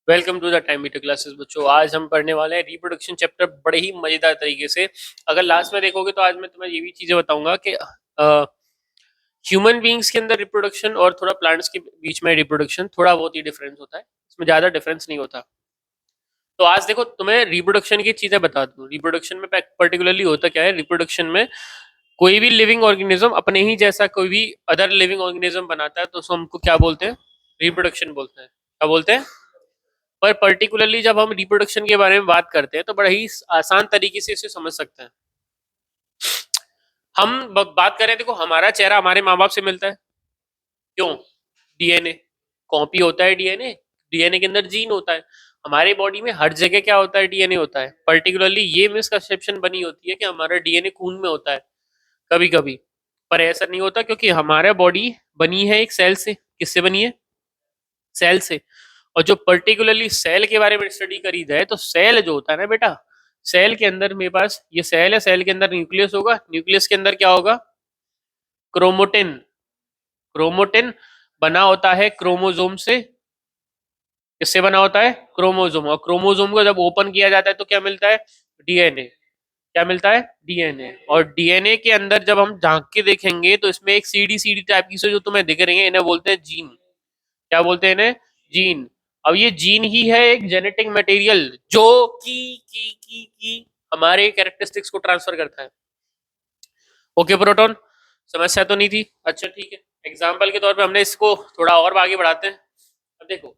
Welcome to the time meter classes बच्चों। आज हम पढ़ने वाले हैं रिप्रोडक्शन चैप्टर बड़े ही मजेदार तरीके से। अगर लास्ट में देखोगे तो आज मैं तुम्हें ये भी चीजें बताऊंगा कि ह्यूमन बीइंग्स के अंदर रिप्रोडक्शन और थोड़ा प्लांट्स के बीच में रिप्रोडक्शन थोड़ा बहुत ही डिफरेंस होता है, इसमें ज्यादा डिफरेंस नहीं होता। तो आज देखो तुम्हें रिप्रोडक्शन की चीजें बता दूं। रिप्रोडक्शन में पर्टिकुलरली होता क्या है, रिप्रोडक्शन में कोई भी लिविंग ऑर्गेनिज्म अपने ही जैसा कोई भी अदर लिविंग ऑर्गेनिज्म बनाता है तो उसको हमको क्या बोलते हैं, रिप्रोडक्शन बोलते हैं। क्या बोलते हैं? पर पर्टिकुलरली जब हम रिप्रोडक्शन के बारे में बात करते हैं तो बड़ा ही आसान तरीके से इसे समझ सकते हैं। हम बात करें, देखो हमारा चेहरा हमारे माँ बाप से मिलता है। क्यों? डीएनए कॉपी होता है। डीएनए डीएनए के अंदर जीन होता है। हमारे बॉडी में हर जगह क्या होता है, डीएनए होता है। पर्टिकुलरली ये मिसकंसेप्शन बनी होती है कि हमारा डीएनए खून में होता है कभी कभी, पर ऐसा नहीं होता क्योंकि हमारा बॉडी बनी है एक सेल से। किससे बनी है? सेल से। और जो पर्टिकुलरली सेल के बारे में स्टडी करी जाए तो सेल जो होता है ना बेटा, सेल के अंदर मेरे पास ये सेल है, सेल के अंदर न्यूक्लियस होगा, न्यूक्लियस के अंदर क्या होगा? क्रोमोटिन। क्रोमोटिन बना होता है क्रोमोजोम से। किससे बना होता है? क्रोमोजोम। और क्रोमोजोम को जब ओपन किया जाता है तो क्या मिलता है? डीएनए। क्या मिलता है? डीएनए। और डीएनए के अंदर जब हम झांक के देखेंगे तो इसमें एक सीडी सीडी टाइप की से जो तुम्हें दिख रही है, इन्हें बोलते हैं जीन। क्या बोलते हैं इन्हें? जीन। अब ये जीन ही है एक जेनेटिक मटेरियल जो की हमारे कैरेक्टरिस्टिक्स को ट्रांसफर करता है। ओके प्रोटॉन, समस्या तो नहीं थी? अच्छा ठीक है, एग्जाम्पल के तौर पे हमने इसको थोड़ा और आगे बढ़ाते हैं। अब देखो,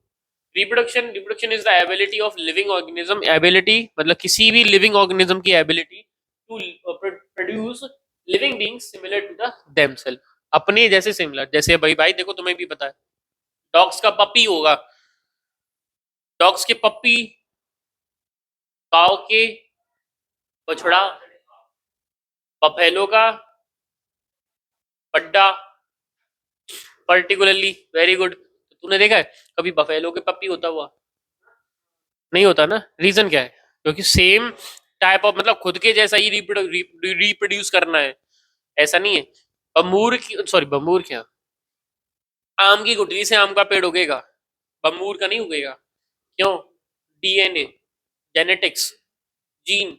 reproduction reproduction is the ability of living organism. Ability मतलब किसी भी लिविंग ऑर्गेनिज्म की ability to produce living beings similar to the themself. अपने जैसे सिमिलर, जैसे भाई भाई देखो तुम्हें भी पता है, डॉग्स का पपी होगा, डॉग्स के पप्पी, काव के बछड़ा, बफेलो का पड्डा। Particularly very good. तो तूने देखा है कभी बफेलो के पप्पी होता हुआ? नहीं होता ना। रीजन क्या है? क्योंकि सेम टाइप ऑफ मतलब खुद के जैसा ही रिप्रोड्यूस करना है, ऐसा नहीं है। बमूर की, सॉरी बमूर क्या, आम की गुठली से आम का पेड़ उगेगा, बमूर का नहीं उगेगा। क्यों? DNA, genetics, gene.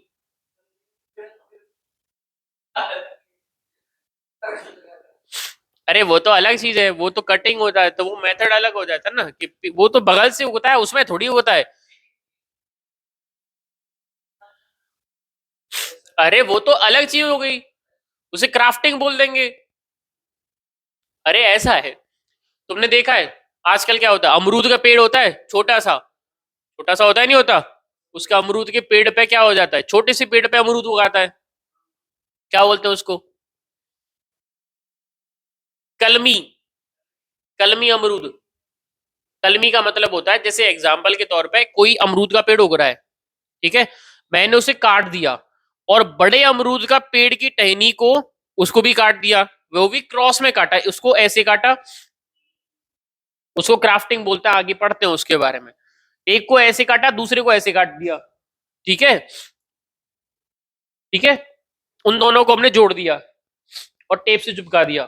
अरे वो तो अलग चीज है, वो तो कटिंग होता है तो वो मेथड अलग हो जाता है ना, कि वो तो बगल से उगता है, उसमें थोड़ी होता है। अरे वो तो अलग चीज हो गई, उसे क्राफ्टिंग बोल देंगे। अरे ऐसा है, तुमने देखा है आजकल क्या होता है, अमरूद का पेड़ होता है छोटा सा, छोटा सा होता है नहीं होता, उसका अमरूद के पेड़ पे क्या हो जाता है, छोटे से पेड़ पे अमरूद उगाता है। क्या बोलते हैं उसको? कलमी। कलमी अमरूद। कलमी का मतलब होता है, जैसे एग्जाम्पल के तौर पे कोई अमरूद का पेड़ उग रहा है, ठीक है, मैंने उसे काट दिया और बड़े अमरूद का पेड़ की टहनी को उसको भी काट दिया, वो भी क्रॉस में काटा, उसको ऐसे काटा, उसको क्राफ्टिंग बोलते हैं। आगे पढ़ते हैं उसके बारे में। एक को ऐसे काटा, दूसरे को ऐसे काट दिया, ठीक है, ठीक है, उन दोनों को हमने जोड़ दिया और टेप से चिपका दिया,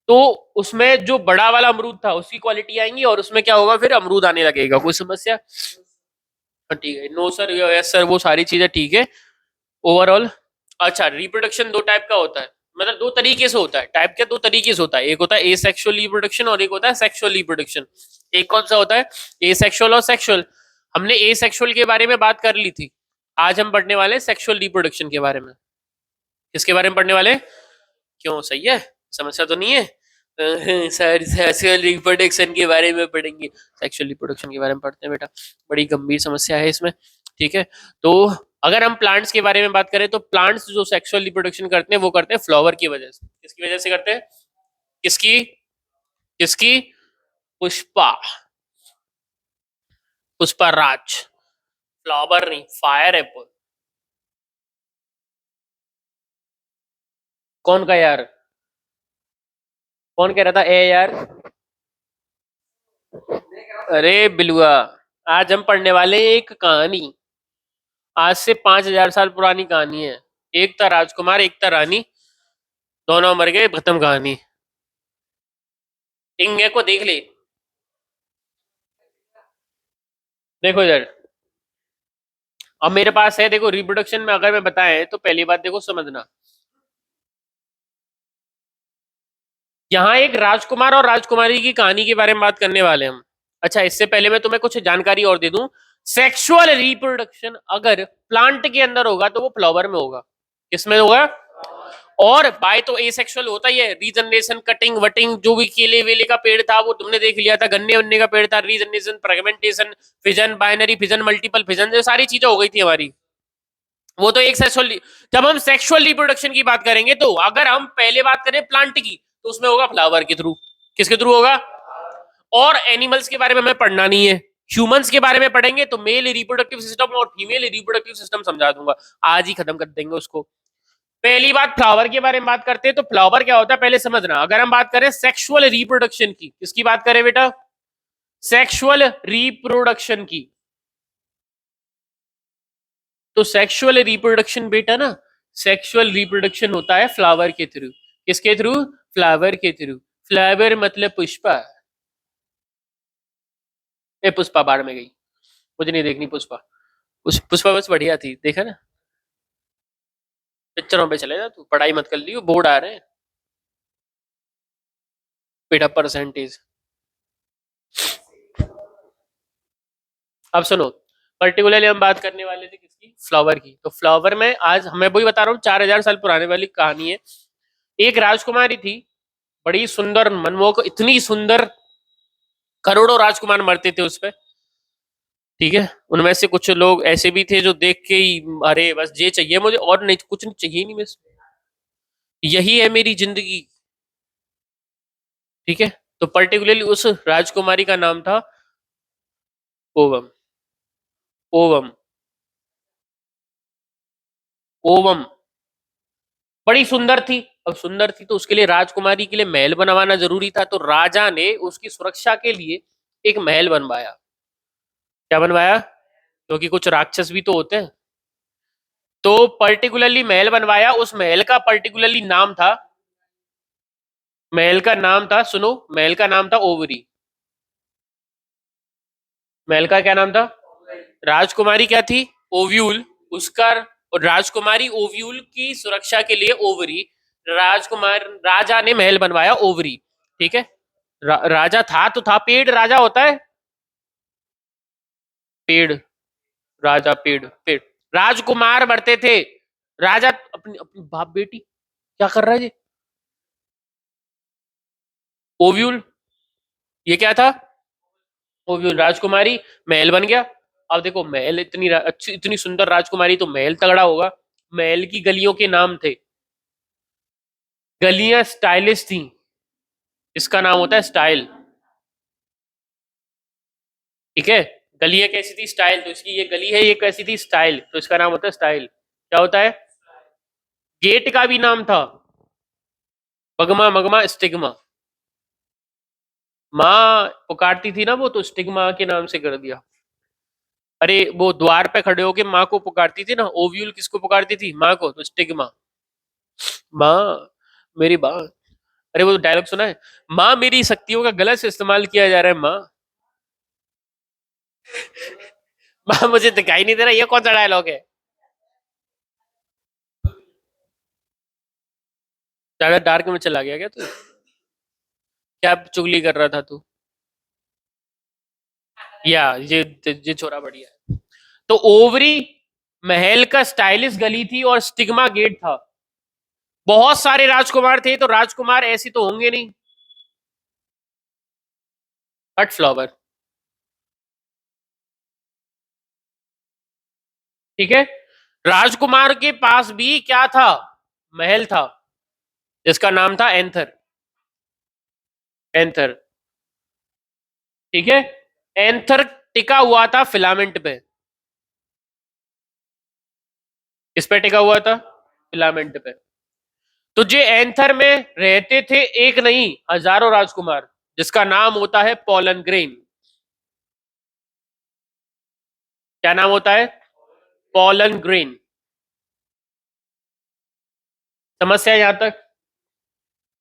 तो उसमें जो बड़ा वाला अमरूद था उसकी क्वालिटी आएंगी और उसमें क्या होगा, फिर अमरूद आने लगेगा। कोई समस्या? ठीक है, नो सर, यस सर, वो सारी चीजें ठीक है ओवरऑल। अच्छा, रिप्रोडक्शन दो टाइप का होता है, मतलब दो तरीके से होता है। टाइप के दो तरीके से होता है, एक होता है एसेक्सुअल रिप्रोडक्शन और एक होता है सेक्सुअल रिप्रोडक्शन। एक कौन सा होता है? एसेक्सुअल और सेक्सुअल। हमने एसेक्सुअल के बारे में बात कर ली थी, आज हम पढ़ने वाले हैं सेक्सुअल रिप्रोडक्शन के बारे में। किसके बारे में पढ़ने वाले? क्यों, सही है, समस्या तो नहीं है? सर सेक्सुअल रिप्रोडक्शन के बारे में पढ़ेंगे। सेक्सुअल रिप्रोडक्शन के बारे में पढ़ते हैं बेटा, बड़ी गंभीर समस्या है इसमें, ठीक है। तो अगर हम प्लांट्स के बारे में बात करें तो प्लांट्स जो सेक्सुअल रिप्रोडक्शन करते हैं वो करते हैं फ्लावर की वजह से। किसकी वजह से करते हैं? किसकी? किसकी? पुष्पा। पुष्पा राज। फ्लावर नहीं, फायर एप्पल। कौन का यार? कौन कह रहा था ए यार? अरे बिलुआ, आज हम पढ़ने वाले हैं एक कहानी, आज से 5,000 साल पुरानी कहानी है। एक था राजकुमार, एक था रानी, दोनों मर गए, खत्म कहानी। इंगे को देख ले। देखो इधर, अब मेरे पास है, देखो रिप्रोडक्शन में अगर मैं बताएं तो पहली बात देखो समझना, यहाँ एक राजकुमार और राजकुमारी की कहानी के बारे में बात करने वाले हैं हम। अच्छा, इससे पहले मैं तुम्हें कुछ जानकारी और दे दूं। सेक्सुअल रिप्रोडक्शन अगर प्लांट के अंदर होगा तो वो फ्लावर में होगा। किसमें होगा? और बाय तो एसेक्सुअल होता ही है, रीजनरेशन, कटिंग वटिंग, जो भी केले वेले का पेड़ था वो तुमने देख लिया था, गन्ने वन्ने का पेड़ था, regeneration, fragmentation, fission, binary fission, multiple fission, ये सारी चीजें हो गई थी हमारी। वो तो एक सेक्सुअल, जब हम सेक्सुअल रिप्रोडक्शन की बात करेंगे तो अगर हम पहले बात करें प्लांट की तो उसमें होगा फ्लावर के थ्रू। किसके थ्रू होगा? और एनिमल्स के बारे में हमें पढ़ना नहीं है, ह्यूमंस के बारे में पढ़ेंगे तो मेल रिप्रोडक्टिव सिस्टम और फीमेल रिप्रोडक्टिव सिस्टम समझा दूंगा, आज ही खत्म कर देंगे उसको। पहली बात फ्लावर के बारे में बात करते हैं, तो फ्लावर क्या होता है पहले समझना। अगर हम बात करें सेक्सुअल रिप्रोडक्शन की, किसकी बात करें बेटा? सेक्सुअल रिप्रोडक्शन की। तो सेक्सुअल रिप्रोडक्शन बेटा ना, सेक्सुअल रिप्रोडक्शन होता है फ्लावर के थ्रू। किसके थ्रू? फ्लावर के थ्रू। फ्लावर मतलब पुष्पा। ए पुष्पा बाढ़ में गई, मुझे नहीं देखनी पुष्पा। पुष्पा बस बढ़िया थी, देखा ना। पिक्चरों पे चले जा तू, पढ़ाई मत कर लियो, बोर्ड आ रहे हैं बेटा, परसेंटेज। अब सुनो, पर्टिकुलरली हम बात करने वाले थे किसकी? फ्लावर की। तो फ्लावर में आज मैं वही बता रहा हूँ, 4000 साल पुराने वाली कहानी है। एक राजकुमारी थी, बड़ी सुंदर, मनमोहक, इतनी सुंदर, करोड़ों राजकुमार मरते थे उस पे। ठीक है, उनमें से कुछ लोग ऐसे भी थे जो देख के ही, अरे बस ये चाहिए मुझे और नहीं, कुछ नहीं चाहिए, नहीं बस यही है मेरी जिंदगी। ठीक है, तो पर्टिकुलरली उस राजकुमारी का नाम था ओवम। ओवम। ओवम बड़ी सुंदर थी। अब सुंदर थी तो उसके लिए, राजकुमारी के लिए महल बनवाना जरूरी था, तो राजा ने उसकी सुरक्षा के लिए एक महल बनवाया। क्या बनवाया? क्योंकि कुछ राक्षस भी तो होते हैं, तो पर्टिकुलरली महल बनवाया। उस महल का पर्टिकुलरली नाम था, महल का नाम था, सुनो, महल का नाम था ओवरी। महल का क्या नाम था? राजकुमारी क्या थी? ओव्यूल। उसका, और राजकुमारी ओव्यूल की सुरक्षा के लिए ओवरी। राजकुमार, राजा ने महल बनवाया ओवरी। ठीक है, राजा था तो था, पेड़ राजा होता है। पेड़ राजा, पेड़ पेड़, राजकुमार बढ़ते थे। राजा अपनी अपनी बाप बेटी क्या कर रहा है ये? ओव्यूल, ये क्या था? ओव्यूल, राजकुमारी, महल बन गया। अब देखो, महल इतनी अच्छी, इतनी सुंदर राजकुमारी तो महल तगड़ा होगा। महल की गलियों के नाम थे, गलियां स्टाइलिश थी, इसका नाम होता है स्टाइल। ठीक है, गलियां कैसी थी? स्टाइल। तो इसकी ये गली है, ये कैसी थी? स्टाइल, तो इसका नाम होता है स्टाइल। क्या होता है? गेट का भी नाम था पगमा, मगमा, स्टिग्मा। माँ पुकारती थी ना वो, तो स्टिग्मा के नाम से कर दिया। अरे वो द्वार पे खड़े होके माँ को पुकारती थी ना, ओव्यूल किसको पुकारती थी? माँ को, तो स्टिग्मा। माँ मेरी माँ। अरे वो डायलॉग सुना है, माँ मेरी शक्तियों का गलत इस्तेमाल किया जा रहा है माँ। माँ मुझे दिखाई नहीं दे रहा, ये कौन सा डायलॉग है? ज्यादा डार्क में चला गया क्या तू? क्या चुगली कर रहा था तू? या ये छोरा बढ़िया है। तो ओवरी महल का स्टाइलिश गली थी और स्टिग्मा गेट था। बहुत सारे राजकुमार थे, तो राजकुमार ऐसे तो होंगे नहीं। Cut flower. ठीक है, राजकुमार के पास भी क्या था? महल था, जिसका नाम था एंथर। एंथर। ठीक है, एंथर टिका हुआ था फिलामेंट पे। किस पे टिका हुआ था? फिलामेंट पे। तो जे एंथर में रहते थे एक नहीं, हजारों राजकुमार, जिसका नाम होता है पोलन ग्रेन। क्या नाम होता है? Pollen grain. समस्या यहां तक?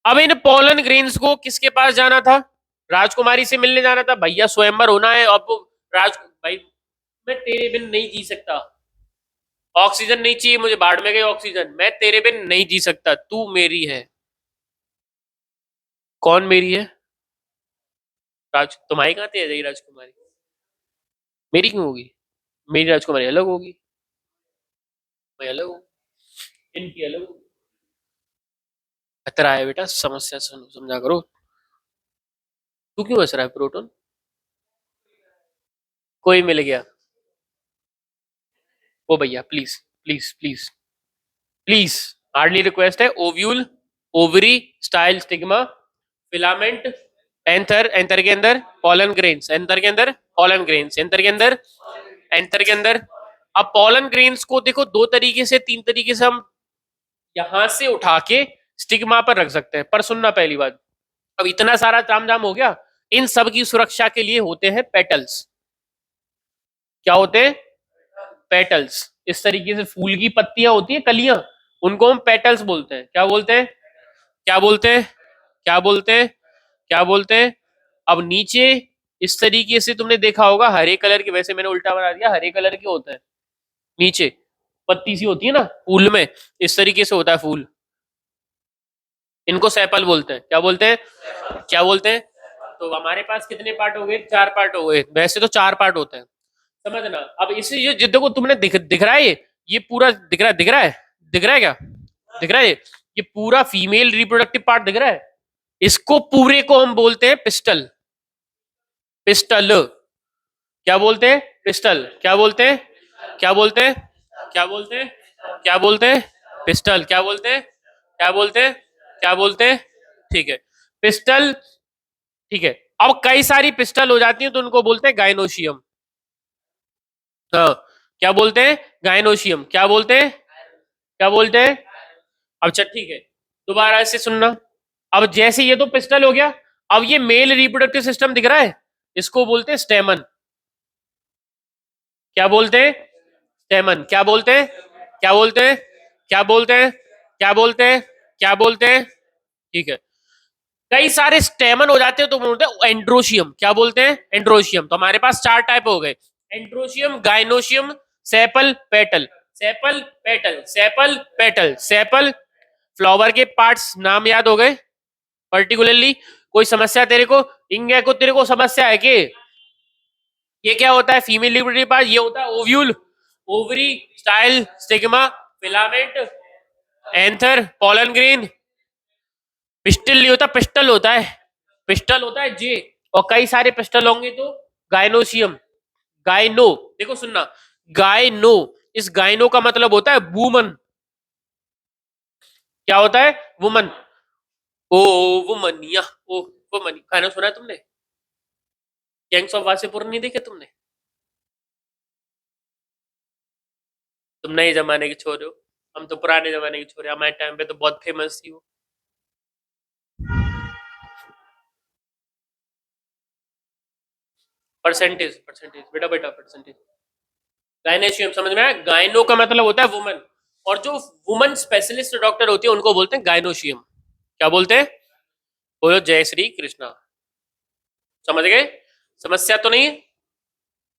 अब इन पोलन ग्रेन्स को किसके पास जाना था? राजकुमारी से मिलने जाना था, भैया स्वयंवर होना है। अब राज भाई मैं तेरे बिन नहीं जी सकता। ऑक्सीजन नहीं चाहिए मुझे, बाढ़ में गई ऑक्सीजन, मैं तेरे बिन नहीं जी सकता, तू मेरी है। कौन मेरी है? राज तुम्हारी कहाँ तेज है राजकुमारी? मेरी क्यों होगी? मेरी राजकुमारी अलग होगी, मैं अलग हूँ, इनकी अलग होगी। खतरा है बेटा, समस्या समझा करो। तू क्यों हंस रहा है प्रोटोन? कोई मिल गया? ओ भैया please, please please, please, hardly request है। Ovule, ovary, style, stigma, filament, anther, anther के अंदर पॉलन ग्रेन्स, एंथर के अंदर पॉलन ग्रेन्स, एंथर के अंदर, एंथर के अंदर। अब पॉलन ग्रेन्स को देखो दो तरीके से, तीन तरीके से हम यहां से उठा के स्टिग्मा पर रख सकते हैं। पर सुनना पहली बात, अब इतना सारा तामझाम हो गया, इन सब की सुरक्षा के लिए होते हैं पेटल्स। क्या होते हैं? पेटल्स। इस तरीके से फूल की पत्तियां होती है, कलियां, उनको हम पेटल्स बोलते हैं। क्या बोलते हैं? क्या बोलते हैं? क्या बोलते हैं? क्या बोलते हैं? अब नीचे इस तरीके से तुमने देखा होगा हरे कलर के, वैसे मैंने उल्टा बना दिया, हरे कलर के होते हैं नीचे, पत्ती सी होती है ना फूल में, इस तरीके से होता है फूल, इनको सेपल बोलते हैं। क्या बोलते हैं? क्या बोलते हैं? तो हमारे पास कितने पार्ट हो गए? चार पार्ट हो गए, वैसे तो चार पार्ट होते हैं, समझना। अब इसे ये देखो तुमने दिख रहा है, ये पूरा दिख रहा है, दिख रहा है, दिख रहा है क्या? दिख रहा है ये पूरा फीमेल रिप्रोडक्टिव पार्ट दिख रहा है, इसको पूरे को हम बोलते हैं पिस्टल। पिस्टल। क्या बोलते हैं? पिस्टल। क्या बोलते हैं? क्या बोलते हैं? क्या बोलते हैं? क्या बोलते हैं? पिस्टल। क्या बोलते हैं? क्या बोलते हैं? क्या बोलते हैं? ठीक है, पिस्टल। ठीक है, अब कई सारी पिस्टल हो जाती है तो उनको बोलते हैं गाइनोशियम। हाँ, क्या बोलते हैं? गाइनोशियम। क्या बोलते हैं? क्या बोलते हैं? अब अच्छा ठीक है, दोबारा से सुनना। अब जैसे ये तो पिस्टल हो गया, अब ये मेल रिप्रोडक्टिव सिस्टम दिख रहा है, इसको बोलते हैं स्टेमन। क्या बोलते हैं? स्टेमन। क्या बोलते हैं? क्या बोलते हैं? क्या बोलते हैं? क्या बोलते हैं? क्या बोलते हैं? ठीक है, कई सारे स्टेमन हो जाते हैं तो बोलते हैं एंड्रोशियम। क्या बोलते हैं? एंड्रोशियम। तो हमारे पास चार टाइप हो गए, androecium, gynoecium, sepal, petal. Sepal, petal, sepal, petal, sepal. Flower के पार्ट्स नाम याद हो गए पर्टिकुलरली? कोई समस्या तेरे को? इंगे को तेरे को समस्या है कि ये क्या होता है? फीमेल लिबिडिटी पार्ट, ये होता है ovule, ovary, style, stigma, filament, anther, pollen grain. Pistol नहीं होता, पिस्टल होता है, पिस्टल होता है जे, और कई सारे पिस्टल होंगे तो गाइनोशियम। गाइनो, देखो सुनना, गाइनो, इस गाइनो का मतलब होता है वुमन। क्या होता है? वुमन। ओ वुमनिया, ओ वुमन, गाना सुना है तुमने? गैंग्स ऑफ वासेपुर नहीं देखे तुमने? तुम नए जमाने के छोरे हो, हम तो पुराने जमाने के छोरे, हमारे टाइम पे तो बहुत फेमस थी वो। परसेंटेज, परसेंटेज बेटा, बेटा परसेंटेज। गायनेशियम समझ में आया? गायनो का मतलब होता है वुमन, और जो वुमन स्पेशलिस्ट डॉक्टर होती है उनको बोलते हैं गायनोशियम। क्या बोलते हैं? बोलो जय श्री कृष्णा। समझ गए? समस्या तो नहीं है?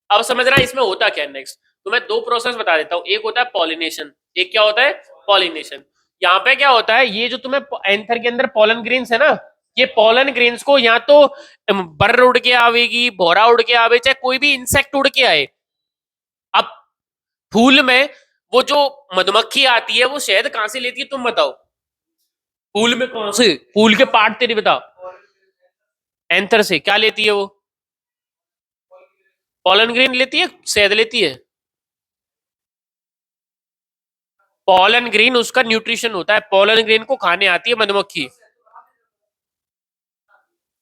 अब समझ रहा है इसमें होता क्या है नेक्स्ट। तो मैं दो प्रोसेस बता देता हूँ, एक होता है पॉलिनेशन, एक क्या होता है? पॉलिनेशन। यहाँ पे क्या होता है, ये जो तुम्हें एंथर के अंदर पॉलन ग्रेन्स है ना, ये पॉलन ग्रेन्स को या तो बर्र उड़ के आवेगी, भौरा उड़ के आवे, चाहे कोई भी इंसेक्ट उड़ के आए। अब फूल में वो जो मधुमक्खी आती है वो शहद कहां से लेती है तुम बताओ? फूल में कौन से फूल के पार्ट तेरी बता? एंथर से। क्या लेती है वो? पॉलन ग्रेन लेती है, शहद लेती है? पॉलन ग्रेन उसका न्यूट्रिशन होता है, पॉलन ग्रेन को खाने आती है मधुमक्खी।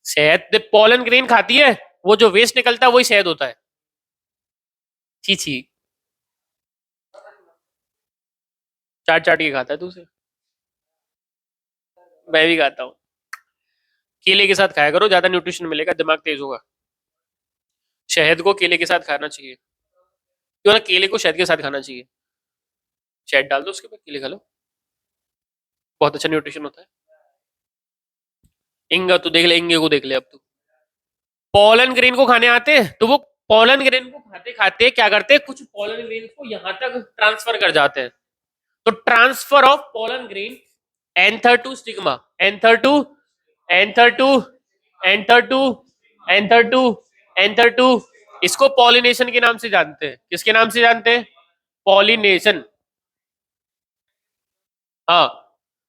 शहद पॉलन ग्रेन खाती है, वो जो वेस्ट निकलता है वही शहद होता है। छी छी, चाट चाट के खाता है तू उसे। मैं भी खाता हूँ। केले के साथ खाया करो, ज्यादा न्यूट्रिशन मिलेगा, दिमाग तेज होगा। शहद को केले के साथ खाना चाहिए, क्यों ना केले को शहद के साथ खाना चाहिए। शहद डाल दो उसके ऊपर, केले खा लो, बहुत अच्छा न्यूट्रिशन होता है। इंगा, तू देख ले, इंगे को देख ले अब तू। पॉलन ग्रेन को खाने आते हैं तो वो पॉलन ग्रेन को खाते खाते क्या करते हैं, कुछ पॉलन ग्रेन को यहां तक ट्रांसफर कर जाते हैं। तो transfer of pollen grain anther to stigma, anther to anther to anther to anther to anther to, इसको पॉलिनेशन के नाम से जानते हैं। किसके नाम से जानते हैं? पॉलिनेशन। हाँ,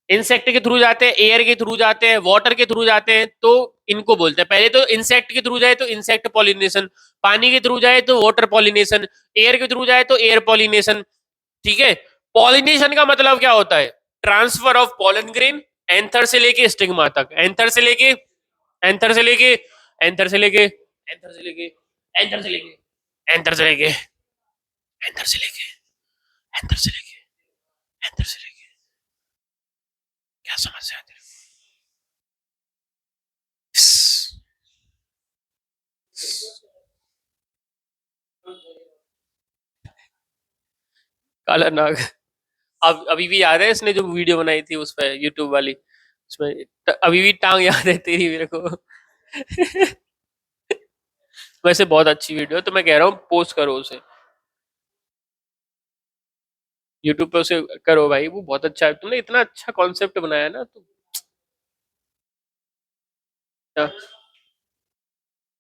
इंसेक्ट के थ्रू जाते हैं, एयर के थ्रू जाते हैं, वाटर के थ्रू जाते हैं, तो इनको बोलते हैं। पहले तो इंसेक्ट के थ्रू जाए तो इंसेक्ट पॉलिनेशन, पानी के थ्रू जाए तो वाटर पॉलिनेशन, एयर के थ्रू जाए तो एयर पॉलिनेशन। ठीक है, पॉलिनेशन का मतलब क्या होता है? Transfer of pollen grain anther से लेके स्टिग्मा तक, एंथर से लेके एंथर से लेके एंथर से लेके एंथर से लेके एंथर से लेके एंथर से लेके एंथर से लेके एंथर से लेके एंथर से लेके। क्या समस्या है तेरे काला नाग? अब अभी भी याद है इसने जो वीडियो बनाई थी उस पर, यूट्यूब वाली, उसमें अभी भी टांग याद है तेरी मेरे को। वैसे बहुत अच्छी वीडियो है, तो मैं कह रहा हूँ पोस्ट करो उसे यूट्यूब पे, उसे करो भाई, वो बहुत अच्छा है। तुमने इतना अच्छा कॉन्सेप्ट बनाया है ना, तो हाँ,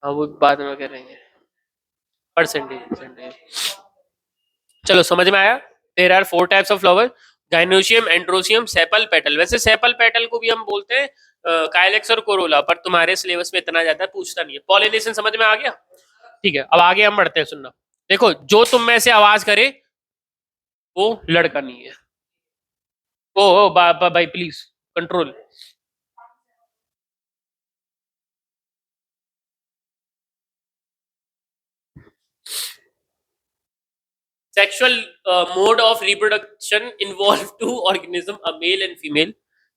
हाँ, वो बाद में करेंगे। Percentage percentage. चलो समझ में आया। There are 4 types of flower, gynoecium, androecium, sepal, petal. वैसे सेपल पेटल को भी हम बोलते हैं काइलेक्स और कोरोला, पर तुम्हारे सिलेबस में इतना ज्यादा पूछता नहीं है। पॉलिनेशन समझ में आ गया? ठीक है, अब आगे हम बढ़ते हैं। सुनना, देखो, जो तुम में से आवाज करे वो लड़का नहीं है। ओ भाई please control. Sexual mode of reproduction involve two organism, a male and female.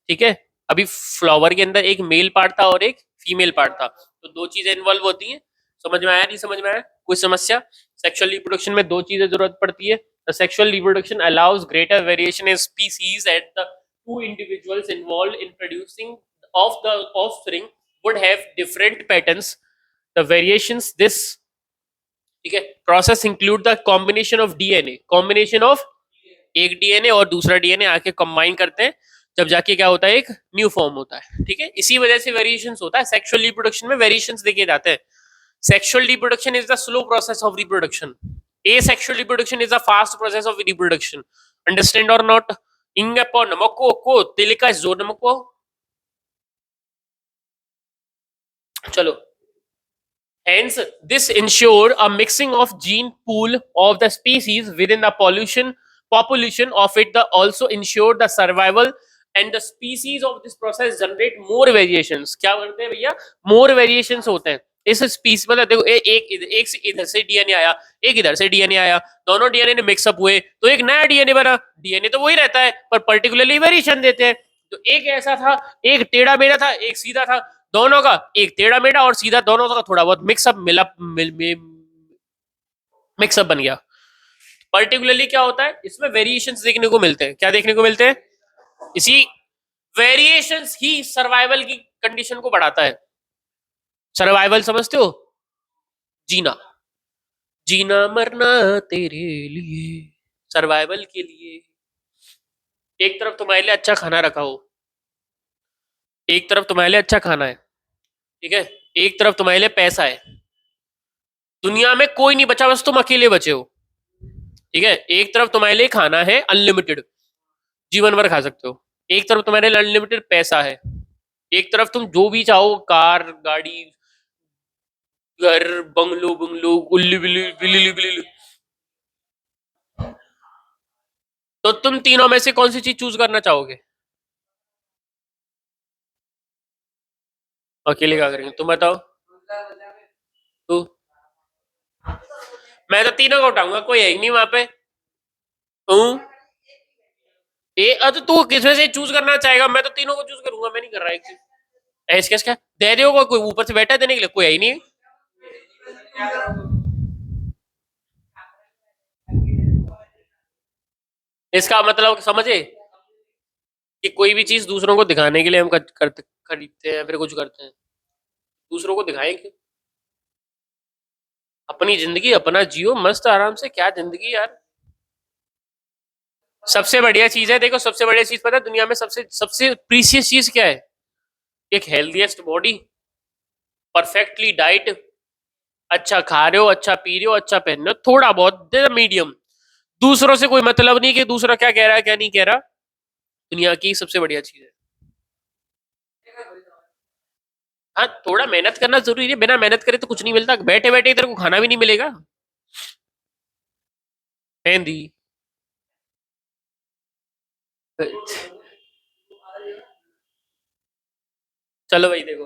ठीक है, अभी फ्लावर के अंदर एक मेल पार्ट था और एक फीमेल पार्ट था, तो दो चीजें इन्वॉल्व होती हैं। समझ में आया? नहीं समझ में आया? कोई समस्या? सेक्सुअल रिप्रोडक्शन में दो चीजें जरूरत पड़ती है। The sexual reproduction allows greater variation in species at the two individuals involve in producing of the offspring would have different patterns. The variations this, ठीक है, process include the combination of DNA, combination of एक DNA और दूसरा DNA आके combine करते हैं, जब जाके क्या होता है, एक न्यू फॉर्म होता है। ठीक है, इसी वजह से वेरिएशंस होता है। सेक्सुअल रिप्रोडक्शन में वेरिएशंस देखे जाते हैं। Sexual reproduction is the slow process of reproduction, asexual reproduction is a fast process of reproduction. Understand or not? Inga po namako ko tilika zo namako. चलो, hence, this ensure a mixing of gene pool of the species within the population of it. The also ensure the survival and the species of this process generate more variations. क्या करते हैं भैया? more variations होते हैं इस स्पीस। मतलब देखो, एक से इधर से डीएनए आया, एक इधर से डीएनए आया, दोनों डीएनए ने मिक्सअप हुए तो एक नया डीएनए बना। डीएनए तो वही रहता है, पर पर्टिकुलरली वेरिएशन देते हैं। तो एक ऐसा था, एक टेढ़ा मेढ़ा था, एक सीधा था। दोनों का, एक टेढ़ा मेढ़ा और सीधा, दोनों का थोड़ा बहुत मिक्सअप मिक्सअप बन गया। पर्टिकुलरली क्या होता है, इसमें वेरिएशंस देखने को मिलते हैं। क्या देखने को मिलते हैं? इसी वेरिएशंस ही सर्वाइवल की कंडीशन को बढ़ाता है। सर्वाइवल समझते हो? जीना, जीना मरना तेरे लिए, सर्वाइवल के लिए। एक तरफ तुम्हारे लिए अच्छा खाना रखा हो, एक तरफ तुम्हारे लिए अच्छा खाना है, ठीक है, एक तरफ तुम्हारे लिए पैसा है, दुनिया में कोई नहीं बचा, बस तुम अकेले बचे हो। ठीक है, एक तरफ तुम्हारे लिए खाना है अनलिमिटेड, जीवन भर खा सकते हो। एक तरफ तुम्हारे लिए अनलिमिटेड पैसा है, एक तरफ तुम जो भी चाहो, कार, गाड़ी, घर, बंगलो बंगलो, उल्ली बिल्ली बिल्ली बिल्ली। तो तुम तीनों में से कौन सी चीज चूज करना चाहोगे? अकेले क्या करेंगे तुम बताओ? तू? मैं तो तीनों को उठाऊंगा, कोई है ही नहीं वहां पे। हूँ? तो तू किस में से चूज करना चाहेगा? मैं तो तीनों को चूज करूंगा, मैं नहीं कर रहा एक चीज। ऐसे कैसे? क्या दे रहे हो? कोई ऊपर से बैठा है देने के लिए? कोई है ही नहीं। इसका मतलब समझे कि कोई भी चीज दूसरों को दिखाने के लिए हम खरीदते हैं, फिर कुछ करते हैं। दूसरों को दिखाएं क्यों? अपनी जिंदगी अपना जियो मस्त आराम से, क्या जिंदगी यार। सबसे बढ़िया चीज है, देखो सबसे बढ़िया चीज पता है दुनिया में सबसे सबसे प्रीसियस चीज क्या है? एक हेल्दीएस्ट बॉडी, परफेक्टली डाइट, अच्छा खा रहे हो, अच्छा पी रहे हो, अच्छा पहन रहे हो, थोड़ा बहुत मीडियम, दूसरों से कोई मतलब नहीं कि दूसरा क्या कह रहा है क्या नहीं कह रहा। दुनिया की सबसे बढ़िया चीज है। हाँ थोड़ा मेहनत करना जरूरी है, बिना मेहनत करे तो कुछ नहीं मिलता, बैठे बैठे तेरे को खाना भी नहीं मिलेगा। मेहंदी। चलो भाई देखो,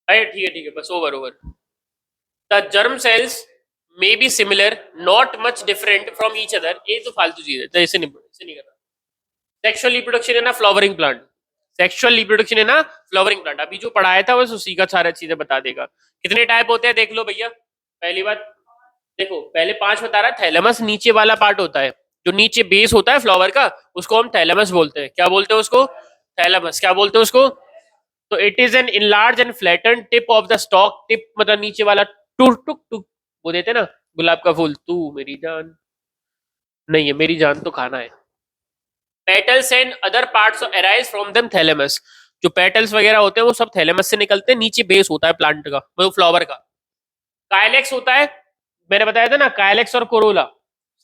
अरे ठीक है बस, over over. The germ cells may be similar, not much different from each other, ये तो फालतू चीज है, तो ऐसे नहीं करना। सेक्सुअल रिप्रोडक्शन है ना फ्लावरिंग प्लांट, सेक्सुअल रिप्रोडक्शन है ना फ्लावरिंग प्लांट, अभी जो पढ़ाया था बस उसी का सारा चीजें बता देगा। कितने टाइप होते हैं देख लो भैया। पहली बात देखो, पहले पांच बता रहा, थैलेमस नीचे वाला पार्ट होता है, जो नीचे बेस होता है फ्लावर का, उसको हम थैलेमस बोलते हैं। क्या बोलते हैं उसको? थैलेमस। क्या बोलते हैं उसको? तो it is an enlarge and flatten tip of the stock, tip मतलब नीचे वाला, टुक टुक टुक, वो देते ना गुलाब का फूल, तू मेरी जान, नहीं है मेरी जान तो खाना है। Petals and other parts arise from them thalamus, जो पेटल्स वगैरह होते हैं वो सब थैलेमस से निकलते हैं, नीचे बेस होता है प्लांट का, मतलब फ्लावर का। काइलेक्स होता है, मैंने बताया था ना, काइलेक्स और कोरोला,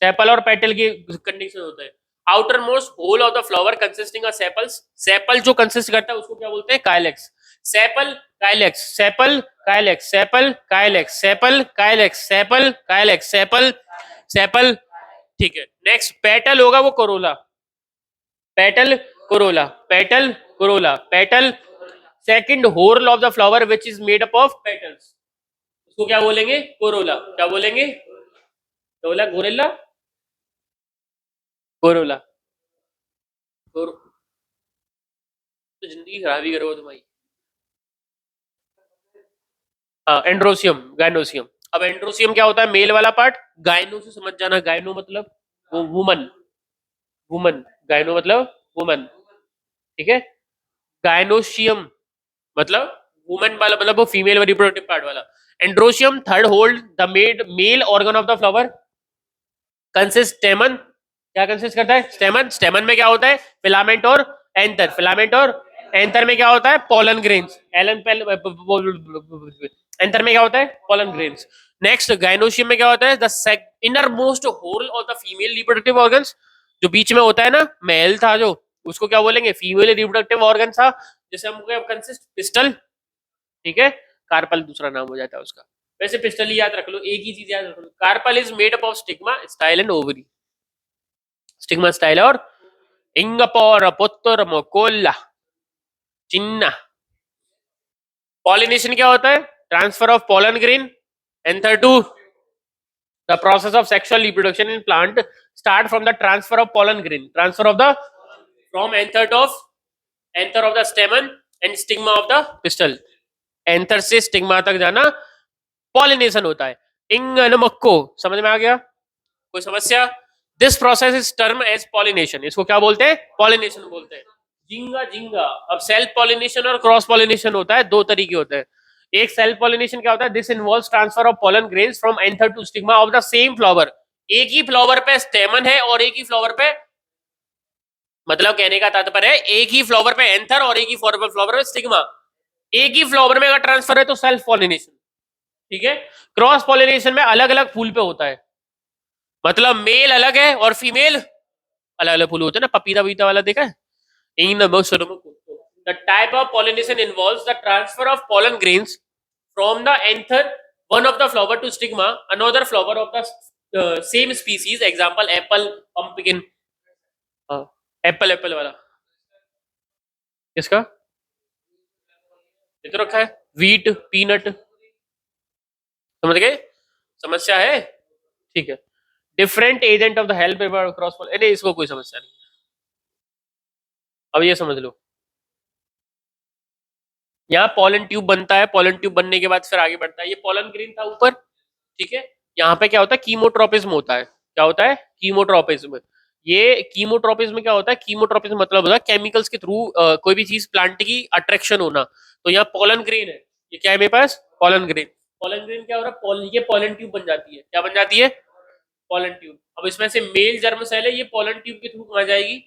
सेपल और पेटल की कंडीशन होता है। Outer most whorl of the flower consisting of sepals, sepal जो कंसिस्ट करता है उसको क्या बोलते हैं? Calyx. Sepal calyx, sepal calyx, sepal calyx, sepal calyx, sepal calyx, sepal sepal. ठीक है, नेक्स्ट पेटल होगा वो corolla, petal corolla, petal corolla, petal. Second whorl of the flower which is made up of petals, उसको क्या बोलेंगे? Corolla. क्या बोलेंगे? Corolla, gorilla, corolla. तो जिंदगी खराब ही करो तुम्हारी। हाँ एंड्रोसियम, गाइनोसियम। अब एंड्रोसियम क्या होता है? मेल वाला पार्ट। गाइनो से समझ जाना, गाइनो मतलब वो वुमन, वुमन, गाइनो मतलब वुमन, ठीक है। गाइनोशियम मतलब वुमन वाला, मतलब वो फीमेल रिप्रोडक्टिव पार्ट वाला। Androecium third hold the made mail organ of the flower, consist स्टेमन। क्या कंसिस्ट करता है? स्टेमन। स्टेमन में क्या होता है? फिलामेंट और एंथर। फिलामेंट और एंथर में क्या होता है? Pollen grains. एलन एंथर में क्या होता है? Pollen grains. नेक्स्ट गाइनोशियम में क्या होता है? The innermost whorl of the female reproductive organs, जो बीच में होता है ना, मेल था जो, उसको क्या बोलेंगे? फीमेल रिप्रोडक्टिव ऑर्गन था, जैसे हमको कंसिस्ट पिस्टल, ठीक है। कार्पल दूसरा नाम हो जाता है उसका। वैसे पिस्टल ही याद रख लो, एक ही चीज याद रख लो, carpel is made up of stigma, style and ovary. Stigma, style और इंगपोर पुत्र मोकोला चिन्ना। पॉलिनेशन क्या होता है? Transfer of pollen grain. Anther to, the process of sexual reproduction in plant start from the transfer of pollen grain, transfer of the from anther of the stamen and stigma of the pistil, anther से stigma तक जाना pollination होता है। इंगन मक्को, समझ में आ गया? कोई समस्या? This process is term as pollination, इसको क्या बोलते हैं? पॉलिनेशन बोलते हैं। जिंगा जिंगा। अब सेल्फ पॉलिनेशन और क्रॉस पॉलिनेशन होता है, दो तरीके होते हैं। एक सेल्फ पॉलिनेशन क्या होता है? This involves transfer of pollen grains from anther to stigma of the same flower, एक ही फ्लावर पे स्टेमन है और एक ही फ्लावर पे, मतलब कहने का तात्पर्य है एक ही फ्लावर पे एंथर और एक ही फ्लावर पे स्टिग्मा, एक ही फ्लावर में अगर ट्रांसफर है तो सेल्फ पॉलिनेशन, ठीक है। क्रॉस पॉलिनेशन में अलग अलग फूल पे होता है, मतलब मेल अलग है और फीमेल अलग अलग फूल होते हैं ना, पपीता पपीता वाला देखा है। इन the type of pollination involves the transfer of pollen grains from the anther one of the flower to stigma another flower of the same species, example apple, pumpkin। Apple, Apple वाला किसका? ये तो रखा है, वीट, पीनट, समझ गए? समस्या है? ठीक है। Different agent of the help cross, नहीं इसको कोई समस्या नहीं। अब ये समझ लो, यहाँ पॉलन ट्यूब बनता है, पॉलन ट्यूब बनने के बाद फिर आगे बढ़ता है, ये पॉलन ग्रेन था ऊपर, ठीक है। यहाँ पे क्या होता है? कीमोट्रोपिज्म होता है। क्या होता है? कीमोट्रोपिज्म। ये कीमोट्रोपिज्म क्या होता है? कीमोट्रोपिज्म मतलब होता है केमिकल्स के थ्रू कोई भी चीज प्लांट की अट्रैक्शन होना। तो यहाँ पॉलन ग्रेन है, ये क्या है मेरे पास? Pollen grain. पॉलन ग्रेन क्या हो रहा है, ये पॉलन ट्यूब बन जाती है, क्या बन जाती है, पॉलन ट्यूब। अब इसमें से मेल जर्म सेल है, ये पॉलन ट्यूब के थ्रू कहाँ जाएगी,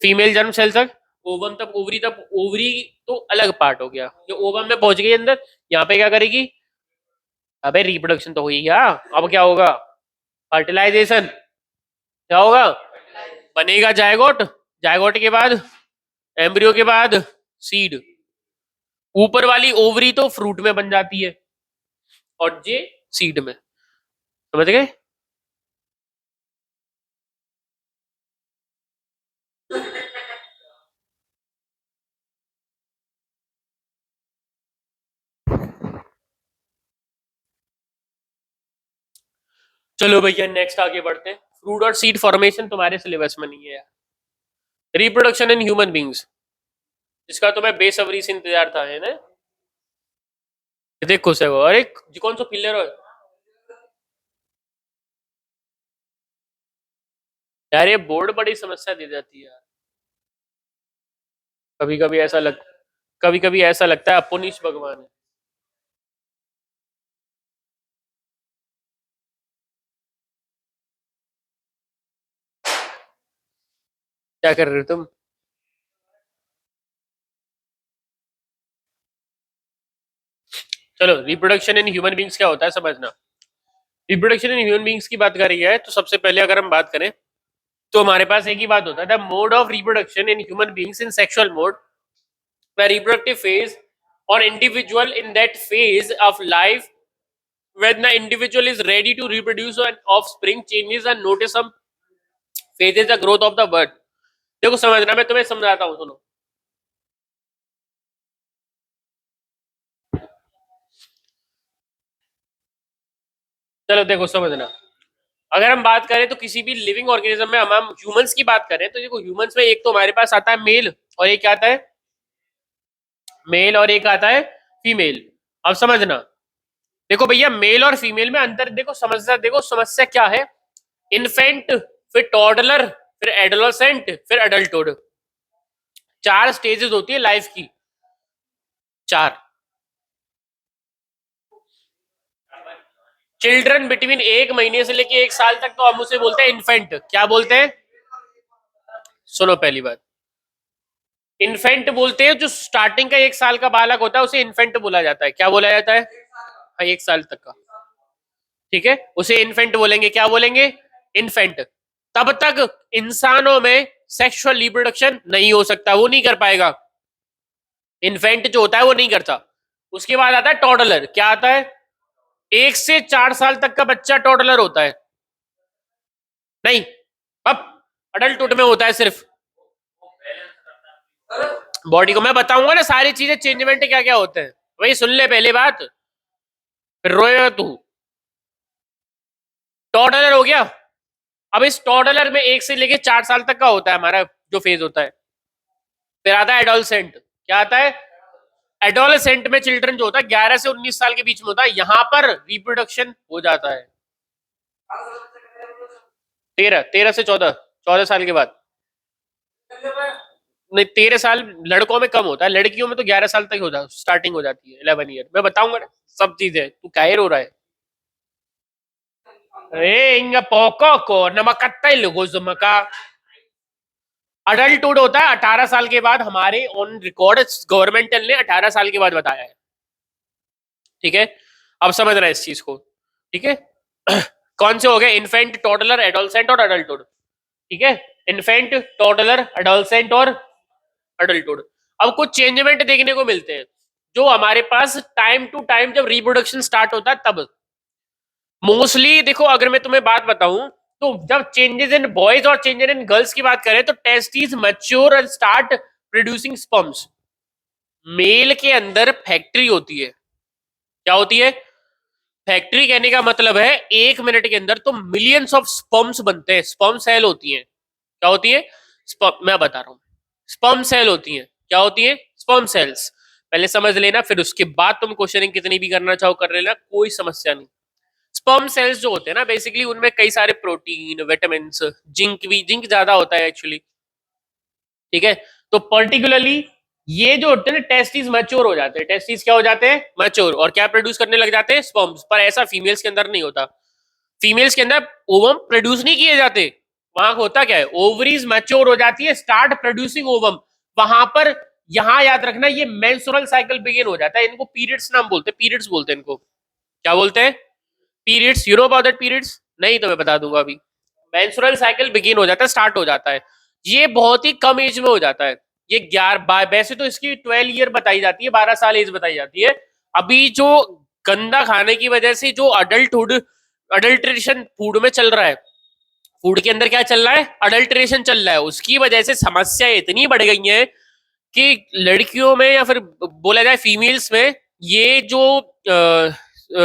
फीमेल जर्म सेल तक, ओवम तक, ओवरी तक। ओवरी तो अलग पार्ट हो गया, ये ओवम में पहुंच गई अंदर, यहाँ पे क्या करेगी, अबे रिप्रोडक्शन तो हुई क्या, अब क्या होगा, फर्टिलाइजेशन, क्या होगा, बनेगा जायगोट, जायगोट के बाद एम्ब्रियो के बाद सीड, ऊपर वाली ओवरी तो फ्रूट में बन जाती है और ये सीड में, समझ गए। चलो भैया नेक्स्ट आगे बढ़ते हैं। फ्रूट और सीड फॉर्मेशन तुम्हारे सिलेबस में नहीं है यार। रिप्रोडक्शन इन ह्यूमन बींग्स, जिसका तुम्हें बेसब्री से इंतजार था, है ना। देखो से वो, अरे जी कौन सा पिलर है यार, ये बोर्ड बड़ी समस्या दे जाती है यार। कभी कभी ऐसा लग कभी कभी ऐसा लगता है अपुनीश भगवान है। क्या कर रहे हो तुम। चलो रिप्रोडक्शन इन ह्यूमन बींग्स क्या होता है समझना। रिप्रोडक्शन इन ह्यूमन बींग्स की बात करी है तो सबसे पहले अगर हम बात करें तो हमारे पास एक ही बात होता है, the mode of reproduction in human beings in sexual mode, where reproductive phase or individual in that phase of life when the individual is ready to reproduce an offspring changes and notice some phases the growth of the bird। देखो समझना, मैं तुम्हें समझाता हूँ, सुनो। चलो देखो समझना, अगर हम बात करें तो किसी भी लिविंग ऑर्गेनिज्म में, हम ह्यूमंस की बात करें तो देखो ह्यूमंस में एक तो हमारे पास आता है मेल और एक क्या आता है, मेल और एक आता है फीमेल। अब समझना, देखो भैया मेल और फीमेल में अंतर देखो, समस्या देखो, समस्या क्या है, इन्फेंट, फिर टॉडलर, फिर एडोलसेंट, फिर अडल्टहुड। चार स्टेजेस होती है लाइफ की, चार। चिल्ड्रन बिटवीन 1 महीने से लेके 1 साल तक तो हम उसे बोलते हैं इन्फेंट, क्या बोलते हैं, सुनो पहली बात, इन्फेंट बोलते हैं जो स्टार्टिंग का 1 साल का बालक होता है उसे इन्फेंट बोला जाता है, क्या बोला जाता है, हाँ 1 साल तक का, ठीक है, उसे इन्फेंट बोलेंगे, क्या बोलेंगे, इन्फेंट। तब तक इंसानों में सेक्सुअल रिप्रोडक्शन नहीं हो सकता, वो नहीं कर पाएगा, इन्फेंट जो होता है वो नहीं करता। उसके बाद आता है टॉडलर, क्या आता है, 1 से 4 साल तक का बच्चा टॉडलर होता है, नहीं अब अडल्टहुड में होता है सिर्फ। बॉडी को मैं बताऊंगा ना सारी चीजें, चेंजमेंट क्या क्या होते हैं, वही सुन ले पहले बात, फिर रोएगा तू। टॉडलर हो गया, अब इस टॉडलर में 1 से लेके 4 साल तक का होता है हमारा जो फेज होता है। फिर आता है एडोलसेंट, क्या आता है, एडोलसेंट में चिल्ड्रन जो होता है 11 से 19 साल के बीच में होता है, यहां पर रिप्रोडक्शन हो जाता है 13 से 14, 14 साल के बाद, नहीं 13 साल लड़कों में कम होता है, लड़कियों में तो 11 साल तक हो जाता, स्टार्टिंग हो जाती है 11 ईयर। मैं बताऊंगा ना सब चीजें, तू काहे रो रहा है, अरे इंगा पोको को नमकत्ता लुगुजुमका। अडल्टहुड होता है 18 साल के बाद, हमारे ऑन रिकॉर्ड गवर्नमेंटल ने 18 साल के बाद बताया है, ठीक है। अब समझ रहा है इस चीज को, ठीक है। कौन से हो गए, इन्फेंट, टोडलर, एडोलसेंट और अडल्टहुड, ठीक है। इन्फेंट, टोडलर, एडोलसेंट और अडल्टहुड। अब कुछ चेंजमेंट देखने को मिलते हैं जो हमारे पास टाइम टू टाइम जब रिप्रोडक्शन स्टार्ट होता है तब। मोस्टली देखो अगर मैं तुम्हें बात बताऊं तो जब चेंजेस इन बॉयज और चेंजेस इन गर्ल्स की बात करें तो testis mature and start producing sperms. Male के अंदर फैक्ट्री होती है, क्या होती है, फैक्ट्री कहने का मतलब है 1 मिनट के अंदर तो मिलियंस ऑफ स्पर्म्स बनते हैं, स्पर्म सेल होती हैं, क्या होती है, मैं बता रहा हूं, स्पर्म सेल होती हैं, क्या होती है, स्पर्म सेल्स। पहले समझ लेना, फिर उसके बाद तुम क्वेश्चनिंग कितनी भी करना चाहो कर लेना, कोई समस्या नहीं। स्पर्म सेल्स जो होते हैं ना बेसिकली उनमें कई सारे प्रोटीन, विटामिन, जिंक भी, जिंक ज्यादा होता है एक्चुअली, ठीक है। तो पर्टिकुलरली ये जो होते हैं ना टेस्टिस मैच्योर हो जाते हैं, टेस्टिस क्या हो जाते हैं, मैच्योर, और क्या प्रोड्यूस करने लग जाते हैं, स्पर्म्स। पर ऐसा फीमेल्स के अंदर नहीं होता। फीमेल्स के अंदर ओवम प्रोड्यूस नहीं किए जाते। वहां होता क्या है, ओवरीज मैच्योर हो जाती है, स्टार्ट प्रोड्यूसिंग ओवम। वहां पर, यहां याद रखना, ये मेंस्ट्रुअल साइकिल बिगिन हो जाता है। इनको पीरियड्स नाम बोलते हैं, पीरियड्स बोलते हैं इनको। क्या बोलते हैं, periods. You know about that periods? नहीं तो मैं बता दूंगा अभी। मेंस्ट्रुअल साइकिल बिगिन हो जाता है, स्टार्ट हो जाता है। ये बहुत ही कम एज में हो जाता है। ये 11, वैसे तो इसकी 12 ईयर बताई जाती है, 12 साल एज बताई जाती है। अभी जो गंदा खाने की वजह से जो अडल्टहुड, अडल्ट्रेशन फूड में चल रहा है, फूड के अंदर क्या चल रहा है, अडल्ट्रेशन चल रहा है, उसकी वजह से समस्या इतनी बढ़ गई है कि लड़कियों में, या फिर बोला जाए फीमेल्स में, ये जो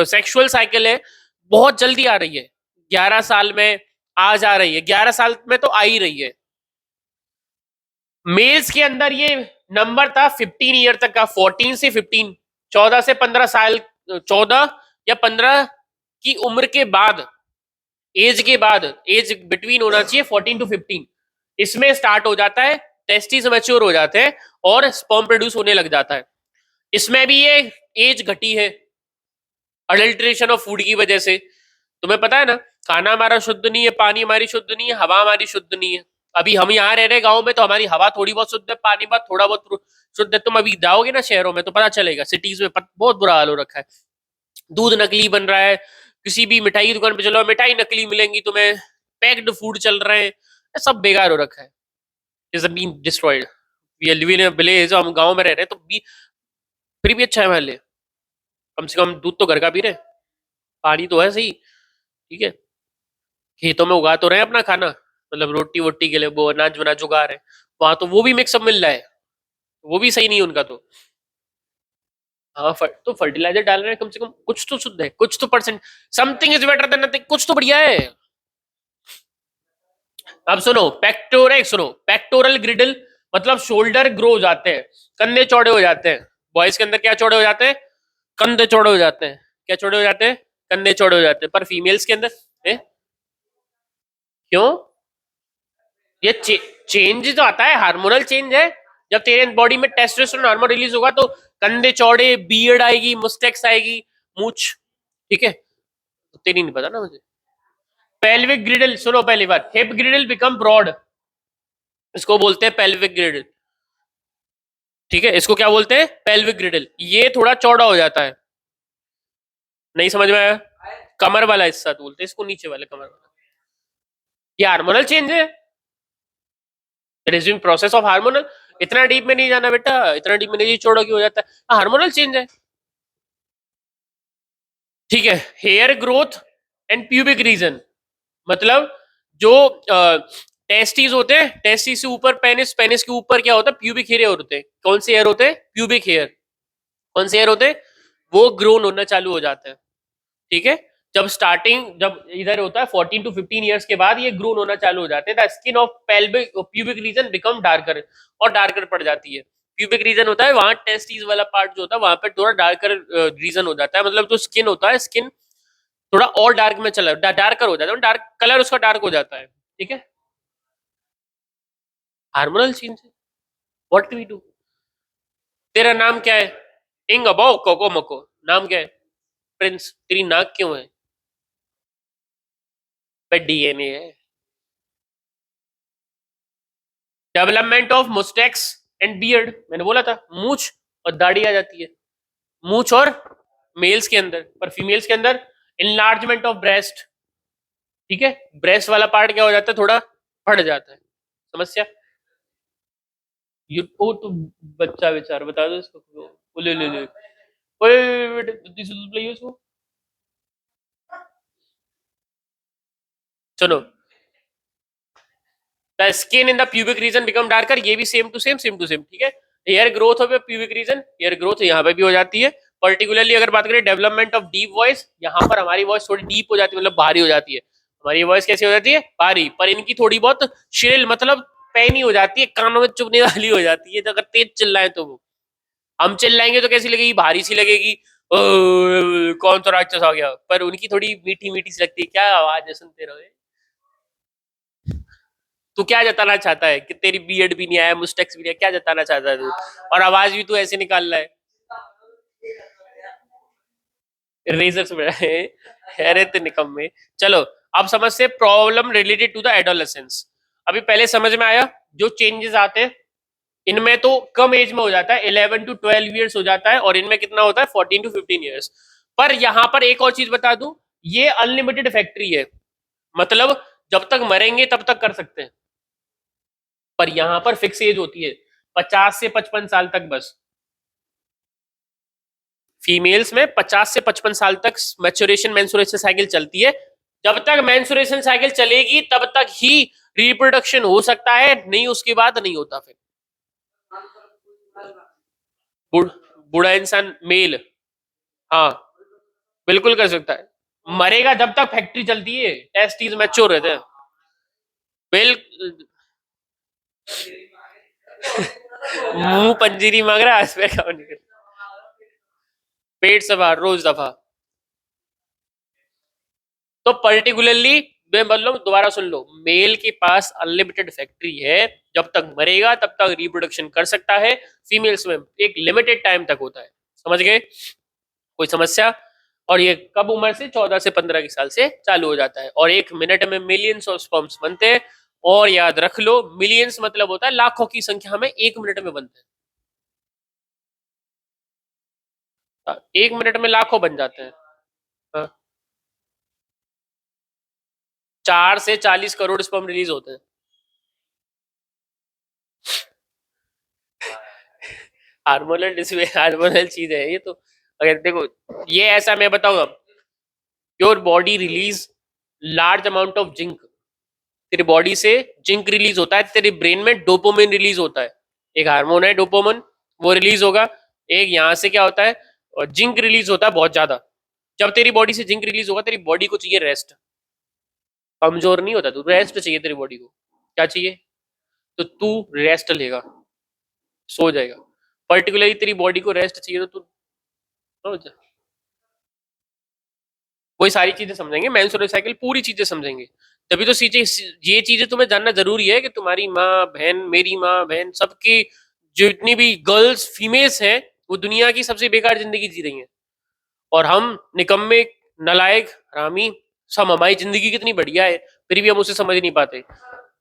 सेक्सुअल साइकिल है बहुत जल्दी आ रही है। 11 साल में आ जा रही है, 11 साल में तो आ ही रही है। मेल्स के अंदर ये नंबर था 15 ईयर तक का, 14 से 15, 14 से 15 साल, 14 या 15 की उम्र के बाद, एज के बाद, एज बिटवीन होना चाहिए 14 to 15। इसमें स्टार्ट हो जाता है, टेस्टिस मैच्योर हो जाते हैं और स्पर्म प्रोड्यूस होने लग जाता है। इसमें भी ये एज घटी है अडल्ट्रेशन ऑफ फूड की वजह से। तुम्हें पता है ना, खाना हमारा शुद्ध नहीं है, पानी हमारी शुद्ध नहीं है, हवा हमारी शुद्ध नहीं है। अभी हम यहाँ रह रहे गांव में तो हमारी हवा थोड़ी बहुत शुद्ध है, पानी बहुत थोड़ा बहुत शुद्ध है। तुम अभी जाओगे ना शहरों में तो पता चलेगा, सिटीज में बहुत बुरा हाल हो रखा है। दूध नकली बन रहा है, किसी भी मिठाई की दुकान पे चलो मिठाई नकली मिलेंगी तुम्हें, पैक्ड फूड चल रहे हैं, सब बेकार हो रखा है। Is been destroyed. We are living in a village, हम गांव में रह रहे हैं तो भी, फिर भी अच्छा है हमारे लिए। कम से कम दूध तो घर का पी रहे हैं, पानी तो है सही, ठीक है, खेतों में उगा तो रहे हैं अपना खाना, मतलब रोटी वोटी के लिए वो अनाज वनाज उगा रहे हैं। वहां तो वो भी मिक्सअप मिल रहा है, वो भी सही नहीं है उनका तो। हाँ, तो फर्टिलाइजर डाल रहे हैं, कम से कम कुछ तो शुद्ध है, कुछ तो percent, something is better than nothing, कुछ तो बढ़िया है। अब सुनो, पेक्टोरल, सुनो, पेक्टोरल ग्रिडल मतलब शोल्डर ग्रो हो जाते हैं, कंधे चौड़े हो जाते हैं। बॉयज के अंदर क्या चौड़े हो जाते हैं, कंधे चौड़े हो जाते हैं। क्या चौड़े हो जाते हैं, कंधे चौड़े हो जाते हैं। पर फीमेल्स के अंदर क्यों, ये चेंज तो आता है, हार्मोनल चेंज है। जब तेरे बॉडी में टेस्टोस्टेरोन हार्मोन रिलीज होगा तो कंधे चौड़े, बियर्ड आएगी, मुस्टैक्स आएगी, मूछ, ठीक है। तो तेरी नहीं पता ना मुझे। पेल्विक ग्रिडल, सुनो पहली बात, हिप ग्रिडल बिकम ब्रॉड, इसको बोलते हैं पेल्विक ग्रिडल, ठीक है। इसको क्या बोलते हैं, पेल्विक ग्रिडल। ये थोड़ा चौड़ा हो जाता है। नहीं समझ में आया, कमर वाला हिस्सा तो बोलते हैं इसको, नीचे वाले कमर वाला। ये हार्मोनल चेंज है, रिज्यूम प्रोसेस ऑफ हार्मोनल। इतना डीप में नहीं जाना बेटा, इतना डीप में नहीं, चौड़ा क्यों हो जाता है, हार्मोनल चेंज है, ठीक है। Hair growth and pubic region, मतलब जो टेस्टिस होते हैं, टेस्टिस से ऊपर पेनिस, पेनिस के ऊपर क्या होता है, प्यूबिक हेयर होते हैं। कौन से हेयर होते हैं, प्यूबिक हेयर। कौन से हेयर होते हैं, वो ग्रोन होना चालू हो जाते हैं, ठीक है। जब स्टार्टिंग, जब इधर होता है 14 to 15 ईयर्स के बाद ये ग्रोन होना चालू हो जाते हैं। The skin of pelvic pubic region become darker, और डार्कर पड़ जाती है। प्यूबिक रीजन होता है वहां, टेस्टिस वाला पार्ट जो होता है वहां पे थोड़ा डार्कर रीजन हो जाता है, मतलब जो स्किन होता है, स्किन थोड़ा और डार्क में चला, डार्कर हो जाता है, डार्क कलर उसका डार्क हो जाता है, ठीक है। Hormonal change, what we do. तेरा नाम क्या है, इंग अबो कोको मको, नाम क्या है, प्रिंस। तेरी नाक क्यों है, डीएनए है। डेवलपमेंट ऑफ मुस्टैक्स एंड बियर्ड, मैंने बोला था मूछ और दाढ़ी आ जाती है, मूछ और मेल्स के अंदर। पर फीमेल्स के अंदर इनलार्जमेंट ऑफ ब्रेस्ट, ठीक है। ब्रेस्ट वाला पार्ट क्या हो जाता है, थोड़ा बढ़ जाता है, समस्या। ये तो बच्चा बेचारा, बता दो इसको, ले ले ले, ओए बेटे जल्दी से दूध लाइए उसको। सुनो, the skin in the pubic region become darker, ये भी same to same, same to same, ठीक है। Hair growth of pubic region, hair growth यहाँ पे भी हो जाती है। पर्टिकुलरली अगर बात करें डेवलपमेंट ऑफ डीप वॉइस, यहाँ पर हमारी वॉइस थोड़ी डीप हो जाती है, मतलब भारी हो जाती है। हमारी वॉइस कैसी हो जाती है, भारी। पर इनकी थोड़ी बहुत श्रिल, मतलब पैनी हो जाती है, कानों में चुभने वाली हो जाती है। तो अगर तेज चिल्लाए तो वो, हम चिल्लाएंगे तो कैसी लगेगी, भारी सी लगेगी, कौन सा राक्षस आ गया। पर उनकी थोड़ी मीठी मीठी सी लगती है, क्या आवाज है, सुनते रहो। तू क्या जताना चाहता है कि तेरी बीएड भी नहीं आया, मुस्टैक्स भी नहीं आया, क्या जताना चाहता है तू? और आवाज भी तू ऐसे निकाल रहा है, रेजर से बड़ा है। अरे तो निकम्मे। चलो, अब समझते problem related to the adolescence. अभी पहले समझ में आया जो चेंजेस आते हैं, इनमें तो कम एज में हो जाता है, 11 to 12 ईयर्स हो जाता है, और इनमें कितना होता है, 14 to 15 ईयर्स। पर यहां पर एक और चीज बता दूं, ये अनलिमिटेड फैक्ट्री है, मतलब जब तक मरेंगे तब तक कर सकते हैं। पर यहां पर फिक्स एज होती है, 50 से 55 साल तक बस। फीमेल्स में 50 से 55 साल तक मैच्योरेशन मेंस्ट्रुएशन साइकिल चलती है। जब तक मेंस्ट्रुएशन साइकिल चलेगी तब तक ही रिप्रोडक्शन हो सकता है, नहीं उसके बाद नहीं होता फिर। बूढ़ा इंसान मेल, हाँ बिल्कुल कर सकता है, मरेगा जब तक फैक्ट्री चलती है, टेस्टीज मैच्योर रहते हैं। बिल मुंह पंजीरी मांग रहा है, पे निकल, पेट से बाहर रोज दफा। तो पर्टिकुलरली मैं बोल रहा हूँ, दोबारा सुन लो, मेल के पास अनलिमिटेड फैक्ट्री है, जब तक मरेगा तब तक रिप्रोडक्शन कर सकता है। फीमेल्स में एक लिमिटेड टाइम तक होता है। समझ गए? कोई समस्या? और ये कब उम्र से, 14 से 15 के साल से चालू हो जाता है, और 1 मिनट में मिलियंस ऑफ स्पर्म्स बनते हैं। और याद रख लो, मिलियंस मतलब होता है लाखों की संख्या में 1 मिनट में बनते हैं। 1 मिनट में लाखों बन जाते हैं। हाँ, 4 से 40 करोड़ स्पर्म रिलीज होते हैं। हार्मोनल चीज है ये तो। अगर देखो, ये ऐसा मैं बताऊंगा, your body release large amount of zinc. तेरी बॉडी से जिंक रिलीज होता है, तेरे ब्रेन में डोपामिन रिलीज होता है, एक हार्मोन है डोपामिन, वो रिलीज होगा। एक यहाँ से क्या होता है, और जिंक रिलीज होता है बहुत ज्यादा। जब तेरी बॉडी से जिंक रिलीज होगा, तेरी बॉडी को चाहिए रेस्ट, कमजोर नहीं होता तू, रेस्ट चाहिए तेरी बॉडी को। क्या चाहिए? तो तू रेस्ट लेगा, सो जाएगा। पर्टिकुलरली तेरी बॉडी को रेस्ट चाहिए तो तू सो जा। वही सारी चीजें समझेंगे, मेंस्ट्रुअल साइकिल पूरी चीजें समझेंगे। तभी तो चीजें, ये चीजें तुम्हें जानना जरूरी है कि तुम्हारी माँ बहन, मेरी माँ बहन, सबकी जितनी भी गर्ल्स फीमेल्स हैं, वो दुनिया की सबसे बेकार जिंदगी जी रही हैं, और हम निकम्मे, नलायक, हरामी, सब हमारी जिंदगी कितनी बढ़िया है, फिर भी हम उसे समझ नहीं पाते।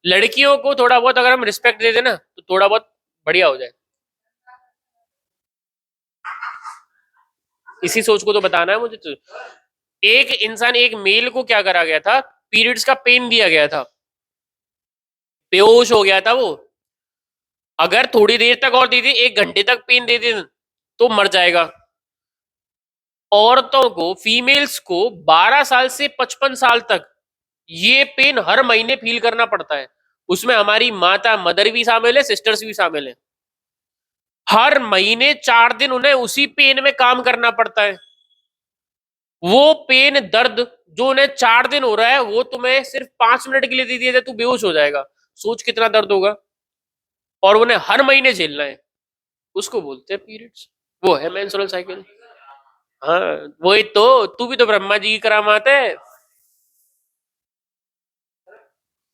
लड़कियों को थोड़ा बहुत अगर हम रिस्पेक्ट दे दें ना, तो थोड़ा बहुत बढ़िया हो जाए। इसी सोच को तो बताना है मुझे तो। एक इंसान, एक मेल को क्या करा गया था, पीरियड्स का पेन दिया गया था, बेहोश हो गया था वो। अगर थोड़ी देर तक और दे दे, 1 घंटे तक पेन दे दे, तो मर जाएगा। औरतों को, फीमेल्स को 12 साल से 55 साल तक ये पेन हर महीने फील करना पड़ता है। उसमें हमारी माता, मदर भी शामिल है, सिस्टर्स भी शामिल है। हर महीने 4 दिन उन्हें उसी पेन में काम करना पड़ता है। वो पेन, दर्द जो उन्हें 4 दिन हो रहा है, वो तुम्हें सिर्फ 5 मिनट के लिए दे दिया जाए, तू बेहोश हो जाएगा। सोच कितना दर्द होगा, और उन्हें हर महीने झेलना है। उसको बोलते हैं पीरियड्स, वो है मेंस्ट्रुअल साइकिल। हाँ, वही तो, तू भी तो ब्रह्मा जी की करामात है।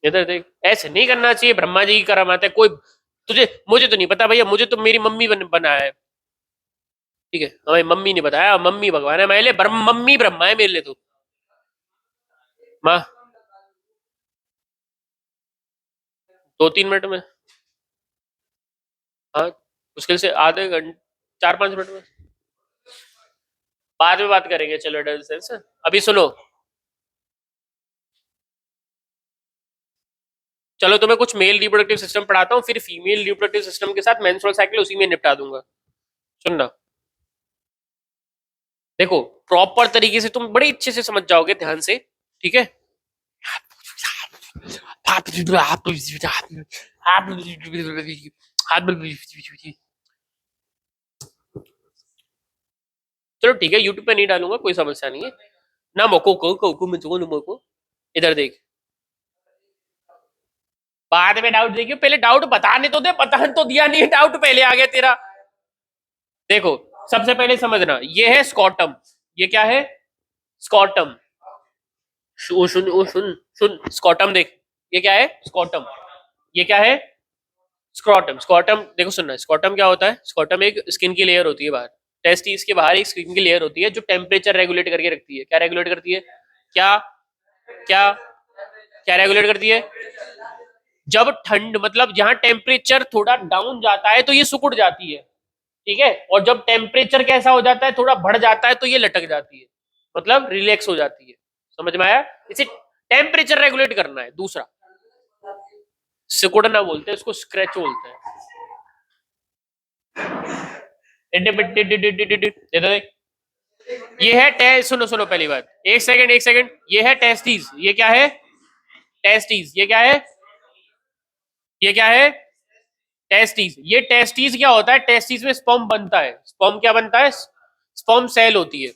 इधर देख, ऐसे नहीं करना चाहिए, ब्रह्मा जी की करामात है कोई। तुझे, मुझे तो नहीं पता भैया, मुझे तो मेरी मम्मी बनाया है। ठीक है, हमें मम्मी ने बताया, मम्मी भगवान है मेरे लिए, मम्मी ब्रह्मा है मेरे लिए तो। माँ, 2-3 मिनट में। हाँ, मुश्किल से आधे घंटे, 4-5 मिनट में। बाद में बात करेंगे, चलो एडोलेसेंस। अभी सुनो, चलो तुम्हें कुछ मेल रिप्रोडक्टिव सिस्टम पढ़ाता हूँ, फिर फीमेल रिप्रोडक्टिव सिस्टम के साथ मेंस्ट्रुअल साइकिल उसी में निपटा दूंगा। सुनना, देखो, प्रॉपर तरीके से तुम बड़े अच्छे से समझ जाओगे, ध्यान से, ठीक है? चलो ठीक है, यूट्यूब पे नहीं डालूंगा, कोई समस्या नहीं है। ना मोको को मैं तो मोको, इधर देख, बाद में डाउट देखियो, पहले डाउट बताने तो दे, बता तो दिया नहीं, डाउट पहले आ गया तेरा। देखो, सबसे पहले समझना, ये है स्कॉटम। ये क्या है? स्कॉटम। सुन सुन सुन सुन, स्कॉटम देख, ये क्या है? स्कॉटम। ये क्या है? स्क्रॉटम। स्क्रॉटम देखो सुनना, स्क्रॉटम क्या होता है? स्क्रॉटम एक स्किन की लेयर होती है बाहर, टेस्टिस के बाहर एक स्किन की लेयर होती है जो टेम्परेचर रेगुलेट करके रखती है। क्या रेगुलेट करती है? क्या क्या क्या रेगुलेट करती है? जब ठंड मतलब जहां टेम्परेचर थोड़ा डाउन जाता है तो ये सिकुड़ जाती है, ठीक है, और जब टेम्परेचर कैसा हो जाता है, थोड़ा बढ़ जाता है, तो ये लटक जाती है, मतलब रिलैक्स हो जाती है। समझ में आया? इसे टेम्परेचर रेगुलेट करना है। दूसरा, सिकुड़ना बोलते हैं इसको, स्क्रैच बोलते हैं। देख, ये है सुनो सुनो, पहली बात, एक सेकंड एक सेकंड, ये है टेस्टिस। ये क्या है? टेस्टिस। ये क्या है? ये क्या है? टेस्टिस। ये टेस्टिस क्या होता है? टेस्टिस में स्पर्म बनता है। स्पर्म क्या बनता है? स्पर्म सेल होती है,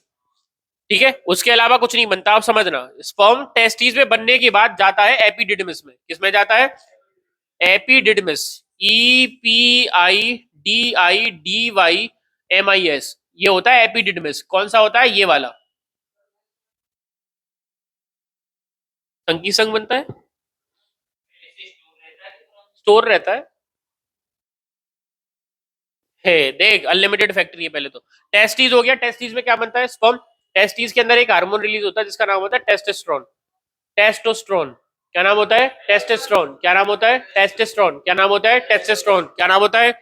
ठीक है, उसके अलावा कुछ नहीं बनता। आप समझना, स्पर्म टेस्टिस में बनने के बाद जाता है एपिडिडमिस में। किसमें जाता है? एपिडिडमिस। EPIDIDYMIS, ये होता है एपिडिडमिस। कौन सा होता है? ये वाला। संग संग बनता है, स्टोर रहता है। देख, अनलिमिटेड फैक्ट्री है। पहले तो टेस्टिस हो गया। टेस्टिस में क्या बनता है? स्पर्म। टेस्टिस के अंदर एक हार्मोन रिलीज होता है जिसका नाम होता है टेस्टोस्टेरोन। टेस्टोस्टेरोन। क्या नाम होता है? टेस्टोस्टेरोन। क्या नाम होता है? टेस्टोस्टेरोन। क्या नाम होता है? टेस्टोस्टेरोन। क्या नाम होता है?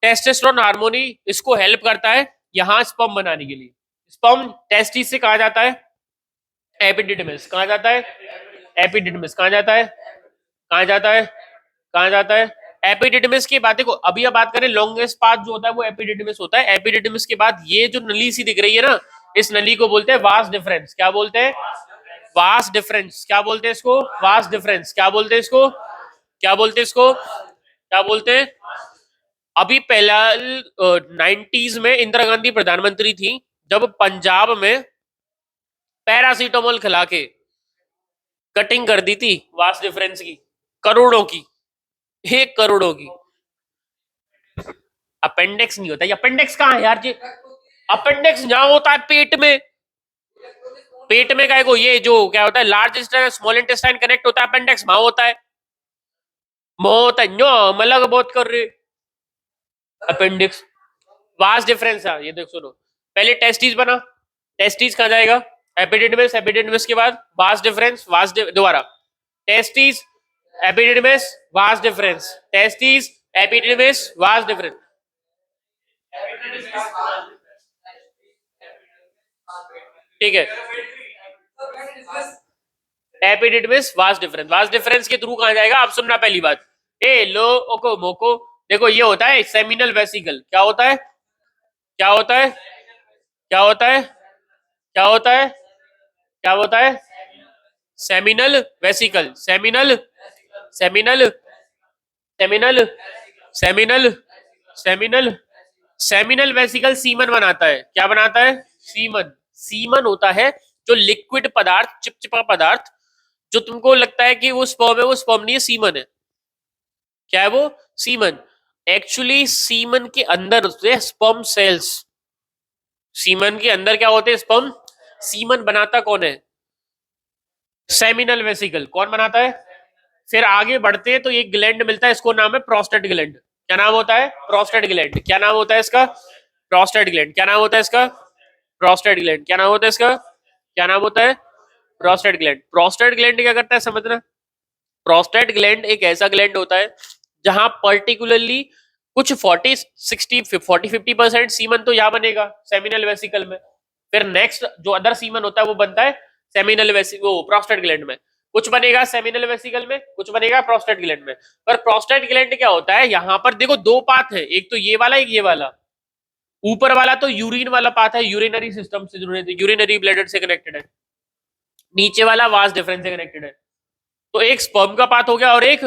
टेस्टोस्टेरोन हार्मोन ही इसको हेल्प करता है यहां स्पर्म बनाने के लिए। स्पर्म टेस्टिस से कहा जाता है एपिडिडमिस। कहा जाता है एपिडिडमिस। कहा जाता है? कहा जाता है? कहा जाता है? एपिडिडमिस की बातें को अभी अब बात करें, लॉन्गेस्ट पाथ जो होता है वो एपिडिडमिस होता है। एपिडिडमिस के बाद ये जो नली सी दिख रही है ना, इस नली को बोलते हैं वास डिफरेंस। क्या बोलते हैं? Vas deferens. क्या बोलते हैं इसको? Vas deferens. क्या बोलते हैं इसको? क्या बोलते हैं इसको? क्या बोलते हैं? अभी पहला 90s में इंदिरा गांधी प्रधानमंत्री थी, जब पंजाब में पैरासीटामोल खिला के कटिंग कर दी थी वास डिफरेंस की, करोड़ों की, 1 करोड़ों की। अपेंडिक्स नहीं होता। ये अपेंडिक्स कहाँ है यार जी? अपेंडिक्स जहां होता है पेट में। पेट में काय को ये जो क्या होता है, large intestine small intestine connect होता है, अपेंडिक्स वहां होता है। मौत अलग बहुत कर रहे अपेंडिक्स। वास्ट डिफरेंस है ये, देख सुनो, पहले टेस्टिस बना, टेस्टिस कहाँ जाएगा? एपिडिडमिस। एपिडिडमिस के बाद वास्ट डिफरेंस, दोबारा testis, epididymis, vast difference, testis, epididymis, vast difference. ठीक है, epididymis, vast difference. Vast difference के थ्रू कहाँ जाएगा? आप सुनना पहली बात, ए लो ओको मोको। देखो ये होता है सेमिनल वेसिकल। क्या होता है? क्या होता है? क्या होता है? क्या होता है? क्या होता है? Seminal vesicle. Seminal, seminal, seminal, seminal, seminal, seminal vesicle semen बनाता है। क्या बनाता है? सीमन। सीमन होता है जो लिक्विड पदार्थ, चिपचिपा पदार्थ, जो तुमको लगता है कि वो स्पर्म है, वो स्पर्म नहीं है, सीमन है। क्या है वो? सीमन। एक्चुअली सीमन के अंदर होते हैं स्पर्म सेल्स। सीमन के अंदर क्या होते हैं? स्पर्म। सीमन बनाता कौन है? Seminal vesicle. कौन बनाता है? फिर आगे बढ़ते हैं तो एक ग्लैंड मिलता है, इसको नाम है प्रोस्टेट ग्लैंड। क्या नाम होता है? Prostate gland. क्या नाम होता है इसका? Prostate gland. क्या नाम होता है इसका? Prostate gland. क्या नाम होता है इसका? क्या नाम होता है? Prostate gland. प्रोस्टेट ग्लैंड क्या करता है समझना। प्रोस्टेट ग्लैंड एक ऐसा ग्लैंड होता है जहां पर्टिकुलरली कुछ 40-60-40-50% सीमन तो यहाँ बनेगा सेमिनल वेसिकल में। फिर नेक्स्ट जो अदर सीमन होता है वो बनता है सेमिनल वो प्रोस्टेट ग्लैंड में। कुछ बनेगा सेमिनल वेसिकल में, कुछ बनेगा प्रोस्टेट ग्लैंड में। पर प्रोस्टेट ग्लैंड क्या होता है, यहाँ पर देखो दो पाथ है, एक तो ये वाला, एक ये वाला। ऊपर वाला तो यूरिन वाला पाथ है, यूरिनरी सिस्टम से जुड़े, यूरिनरी ब्लैडर से कनेक्टेड है। नीचे वाला वास डिफरेंस से कनेक्टेड है। तो एक स्पर्म का पाथ हो गया और एक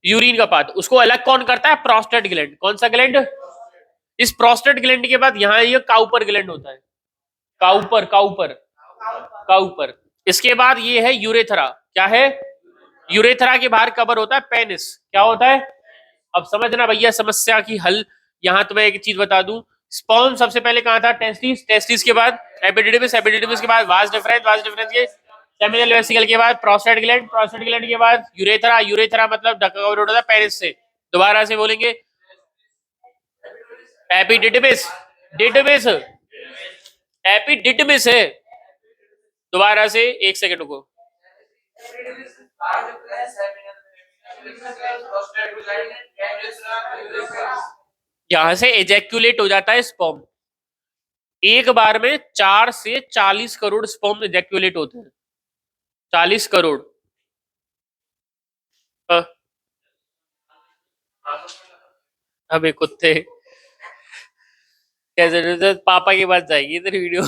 यूरिन का पाथ। उसको अलग कौन करता है? Prostate gland. कौन सा ग्लैंड? इस प्रोस्टेट ग्लैंड के बाद यहाँ ये काउपर ग्लैंड होता है। Cowper, Cowper, Cowper. इसके बाद ये है यूरेथ्रा। क्या है? यूरेथ्रा के बाहर कवर होता है पेनिस। क्या होता है? अब समझना भैया समस्या की हल। यहां तुम्हें एक चीज बता दूं, स्पर्म सबसे पहले कहां था? टेस्टिस। टेस्टिस के बाद एपिडिडिमिस। एपिडिडिमिस के बाद वास डिफरेंस। वास डिफरेंस के सेमिनल वेसिकल के बाद प्रोस्टेट ग्लैंड, प्रोस्टेट ग्लैंड के बाद यूरेथ्रा, यूरेथ्रा मतलब ढक्का कवर होता है पेनिस से। दोबारा से बोलेंगे, एपिडिडमिस, डिडमिस, एपिडिडमिस है। दोबारा से, एक सेकंड को, यहां से एजेक्यूलेट हो जाता है स्पर्म। एक बार में 4 से 40 करोड़ स्पर्म एजेक्यूलेट होते हैं। 40 करोड़। हाँ, अबे कुत्ते, कैसे पापा के पास जाएगी इधर वीडियो।